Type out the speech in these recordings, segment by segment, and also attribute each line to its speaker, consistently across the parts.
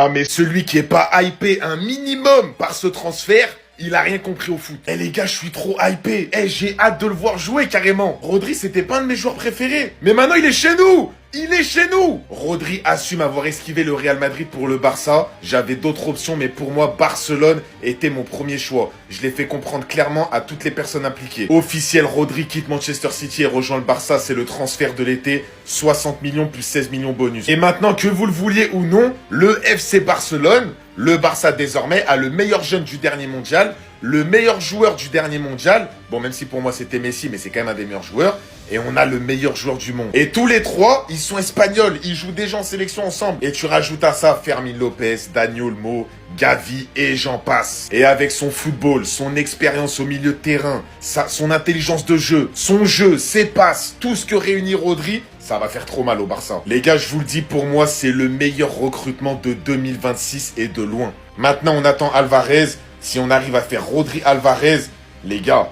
Speaker 1: Ah mais celui qui est pas hypé un minimum par ce transfert, il a rien compris au foot. Eh les gars, je suis trop hypé. Eh, j'ai hâte de le voir jouer carrément. Rodri, c'était pas un de mes joueurs préférés. Mais maintenant, il est chez nous. Il est chez nous. Rodri assume avoir esquivé le Real Madrid pour le Barça. J'avais d'autres options, mais pour moi, Barcelone était mon premier choix. Je l'ai fait comprendre clairement à toutes les personnes impliquées. Officiel, Rodri quitte Manchester City et rejoint le Barça. C'est le transfert de l'été. 60 millions plus 16 millions bonus. Et maintenant, que vous le vouliez ou non, le FC Barcelone, le Barça désormais, a le meilleur jeune du dernier mondial, le meilleur joueur du dernier mondial. Bon, même si pour moi c'était Messi, mais c'est quand même un des meilleurs joueurs. Et on a le meilleur joueur du monde. Et tous les trois, ils sont espagnols. Ils jouent déjà en sélection ensemble. Et tu rajoutes à ça Fermin Lopez, Dani Olmo, Gavi et j'en passe. Et avec son football, son expérience au milieu de terrain, son intelligence de jeu, son jeu, ses passes, tout ce que réunit Rodri, ça va faire trop mal au Barça. Les gars, je vous le dis, pour moi, c'est le meilleur recrutement de 2026 et de loin. Maintenant, on attend Alvarez. Si on arrive à faire Rodri Alvarez, les gars,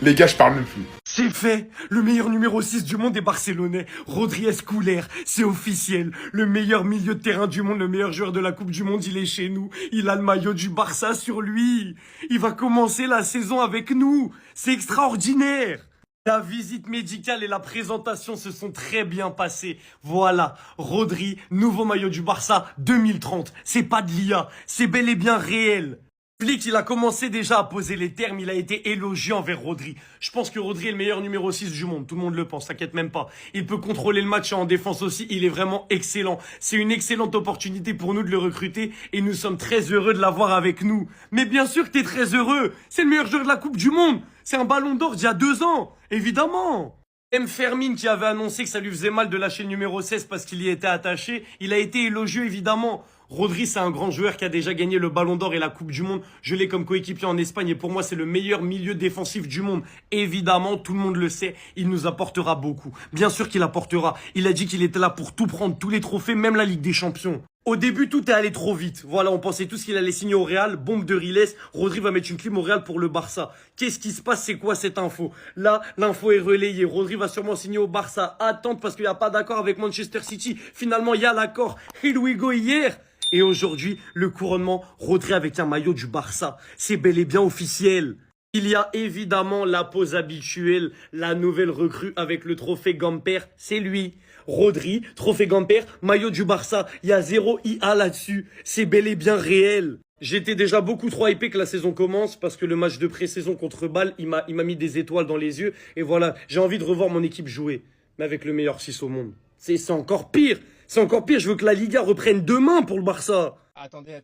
Speaker 1: les gars, je parle même plus.
Speaker 2: C'est fait. Le meilleur numéro 6 du monde est barcelonais. Rodri Escouler, c'est officiel. Le meilleur milieu de terrain du monde, le meilleur joueur de la Coupe du Monde, il est chez nous. Il a le maillot du Barça sur lui. Il va commencer la saison avec nous. C'est extraordinaire. La visite médicale et la présentation se sont très bien passées. Voilà, Rodri, nouveau maillot du Barça 2030. C'est pas de l'IA, c'est bel et bien réel. Flick, il a commencé déjà à poser les termes, il a été élogieux envers Rodri. Je pense que Rodri est le meilleur numéro 6 du monde, tout le monde le pense, t'inquiète même pas. Il peut contrôler le match en défense aussi, il est vraiment excellent. C'est une excellente opportunité pour nous de le recruter et nous sommes très heureux de l'avoir avec nous. Mais bien sûr que t'es très heureux, c'est le meilleur joueur de la Coupe du Monde. C'est un ballon d'or d'il y a 2 ans, évidemment. M. Fermin qui avait annoncé que ça lui faisait mal de lâcher le numéro 16 parce qu'il y était attaché, il a été élogieux évidemment. Rodri, c'est un grand joueur qui a déjà gagné le Ballon d'Or et la Coupe du Monde. Je l'ai comme coéquipier en Espagne et pour moi, c'est le meilleur milieu défensif du monde. Évidemment, tout le monde le sait, il nous apportera beaucoup. Bien sûr qu'il apportera. Il a dit qu'il était là pour tout prendre, tous les trophées, même la Ligue des Champions. Au début, tout est allé trop vite. Voilà, on pensait tous qu'il allait signer au Real. Bombe de Riles. Rodri va mettre une clim au Real pour le Barça. Qu'est-ce qui se passe? C'est quoi cette info? Là, l'info est relayée. Rodri va sûrement signer au Barça. Attendre parce qu'il n'y a pas d'accord avec Manchester City. Finalement, il y a l'accord. Here we go hier. Et aujourd'hui, le couronnement, Rodri avec un maillot du Barça. C'est bel et bien officiel. Il y a évidemment la pose habituelle, la nouvelle recrue avec le trophée Gamper, c'est lui. Rodri, trophée Gamper, maillot du Barça, il y a 0 IA là-dessus, c'est bel et bien réel. J'étais déjà beaucoup trop hypé que la saison commence parce que le match de pré-saison contre Bâle, il m'a mis des étoiles dans les yeux. Et voilà, j'ai envie de revoir mon équipe jouer, mais avec le meilleur 6 au monde. C'est encore pire, c'est encore pire, je veux que la Liga reprenne demain pour le Barça.
Speaker 3: Attendez.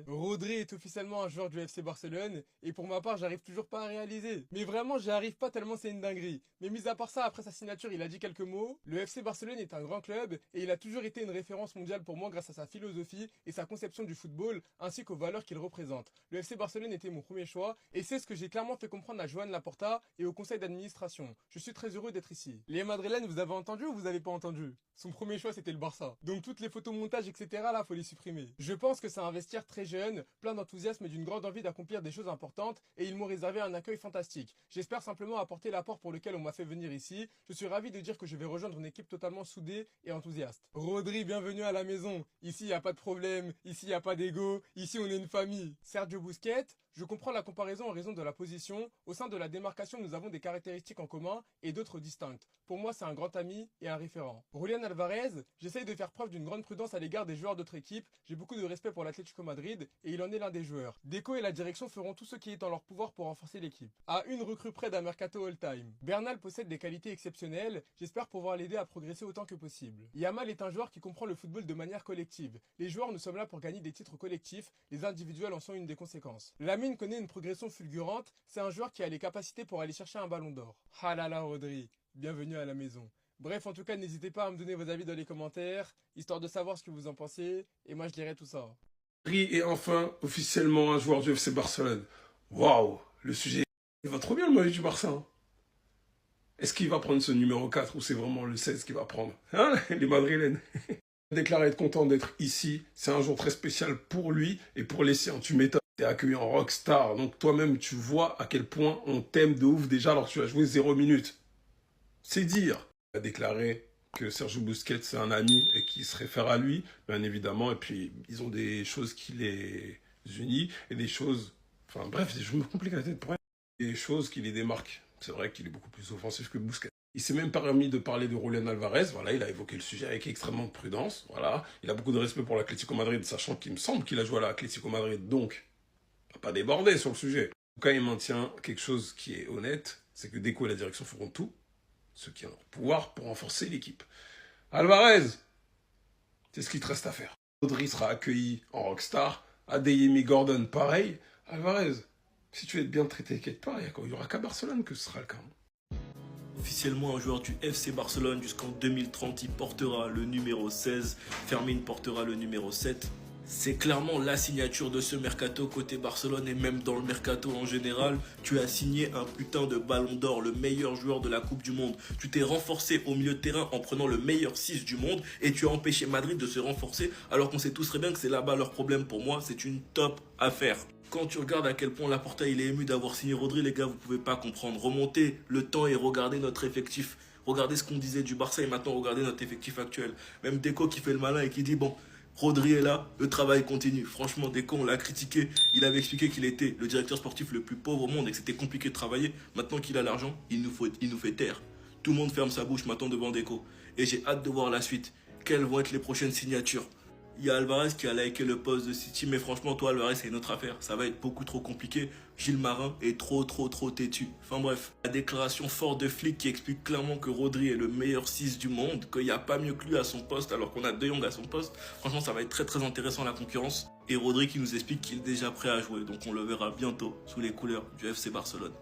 Speaker 3: Rodri est officiellement un joueur du FC Barcelone et pour ma part, j'arrive toujours pas à réaliser. Mais vraiment, j'y arrive pas tellement c'est une dinguerie. Mais mis à part ça, après sa signature, il a dit quelques mots. Le FC Barcelone est un grand club et il a toujours été une référence mondiale pour moi grâce à sa philosophie et sa conception du football ainsi qu'aux valeurs qu'il représente. Le FC Barcelone était mon premier choix et c'est ce que j'ai clairement fait comprendre à Joan Laporta et au conseil d'administration. Je suis très heureux d'être ici. Les Madrilènes, vous avez entendu ou vous avez pas entendu? Son premier choix c'était le Barça. Donc toutes les photomontages etc là, faut les supprimer. Je pense que c'est un vestiaire très jeune, plein d'enthousiasme et d'une grande envie d'accomplir des choses importantes et ils m'ont réservé un accueil fantastique. J'espère simplement apporter l'apport pour lequel on m'a fait venir ici. Je suis ravi de dire que je vais rejoindre une équipe totalement soudée et enthousiaste. Rodri, bienvenue à la maison. Ici, il n'y a pas de problème. Ici, il n'y a pas d'ego. Ici, on est une famille. Sergio Busquets, je comprends la comparaison en raison de la position. Au sein de la démarcation, nous avons des caractéristiques en commun et d'autres distinctes. Pour moi, c'est un grand ami et un référent. Julián Alvarez, j'essaye de faire preuve d'une grande prudence à l'égard des joueurs d'autres équipes. J'ai beaucoup de respect pour l'Atlético Madrid et il en est l'un des joueurs. Deco et la direction feront tout ce qui est en leur pouvoir pour renforcer l'équipe. À une recrue près d'un mercato all-time. Bernal possède des qualités exceptionnelles. J'espère pouvoir l'aider à progresser autant que possible. Yamal est un joueur qui comprend le football de manière collective. Les joueurs, nous sommes là pour gagner des titres collectifs. Les individuels en sont une des conséquences. Lamine connaît une progression fulgurante. C'est un joueur qui a les capacités pour aller chercher un ballon d'or. Ah là là, Rodri. Bienvenue à la maison. Bref, en tout cas, n'hésitez pas à me donner vos avis dans les commentaires, histoire de savoir ce que vous en pensez, et moi je lirai tout ça.
Speaker 4: Rodri est enfin officiellement un joueur du FC Barcelone. Waouh, le sujet, il va trop bien le maillot du Barça. Hein. Est-ce qu'il va prendre ce numéro 4 ou c'est vraiment le 16 qu'il va prendre? Hein, les Madrilènes. Déclaré être content d'être ici, c'est un jour très spécial pour lui et pour les siens. Tu m'étonnes, t'es accueilli en rockstar, donc toi-même tu vois à quel point on t'aime de ouf déjà alors que tu as joué 0 minute. C'est dire. Il a déclaré que Sergio Busquets c'est un ami et qui se réfère à lui, bien évidemment. Et puis, ils ont des choses qui les unissent et des choses... Enfin bref, je me complique la tête pour rien. Des choses qui les démarquent. C'est vrai qu'il est beaucoup plus offensif que Busquets. Il s'est même permis de parler de Julián Alvarez. Voilà, il a évoqué le sujet avec extrêmement de prudence. Voilà, il a beaucoup de respect pour l'Atlético Madrid, sachant qu'il me semble qu'il a joué à l'Atlético Madrid, donc il n'a pas débordé sur le sujet. En tout cas, il maintient quelque chose qui est honnête, c'est que Deco et la direction feront tout, ce qui est en leur pouvoir, pour renforcer l'équipe. Alvarez, c'est ce qu'il te reste à faire. Rodri sera accueilli en rockstar. Adeyemi Gordon, pareil. Alvarez, si tu veux être bien traité quelque part, il n'y aura qu'à Barcelone que ce sera le cas.
Speaker 5: Officiellement un joueur du FC Barcelone jusqu'en 2030, il portera le numéro 16, Fermin portera le numéro 7. C'est clairement la signature de ce mercato côté Barcelone et même dans le mercato en général. Tu as signé un putain de ballon d'or, le meilleur joueur de la Coupe du Monde. Tu t'es renforcé au milieu de terrain en prenant le meilleur 6 du monde et tu as empêché Madrid de se renforcer alors qu'on sait tous très bien que c'est là-bas leur problème. Pour moi, c'est une top affaire. Quand tu regardes à quel point Laporta il est ému d'avoir signé Rodri, les gars, vous pouvez pas comprendre. Remontez le temps et regardez notre effectif. Regardez ce qu'on disait du Barça et maintenant regardez notre effectif actuel. Même Deco qui fait le malin et qui dit bon, Rodri est là, le travail continue. Franchement, Deco, on l'a critiqué. Il avait expliqué qu'il était le directeur sportif le plus pauvre au monde et que c'était compliqué de travailler. Maintenant qu'il a l'argent, il nous fait taire. Tout le monde ferme sa bouche maintenant devant Deco. Et j'ai hâte de voir la suite. Quelles vont être les prochaines signatures? Il y a Alvarez qui a liké le post de City, mais franchement, toi, Alvarez, c'est une autre affaire. Ça va être beaucoup trop compliqué. Gilles Marin est trop têtu. Enfin bref, la déclaration forte de Flick qui explique clairement que Rodri est le meilleur 6 du monde, qu'il n'y a pas mieux que lui à son poste, alors qu'on a De Jong à son poste. Franchement, ça va être très intéressant la concurrence. Et Rodri qui nous explique qu'il est déjà prêt à jouer, donc on le verra bientôt sous les couleurs du FC Barcelone.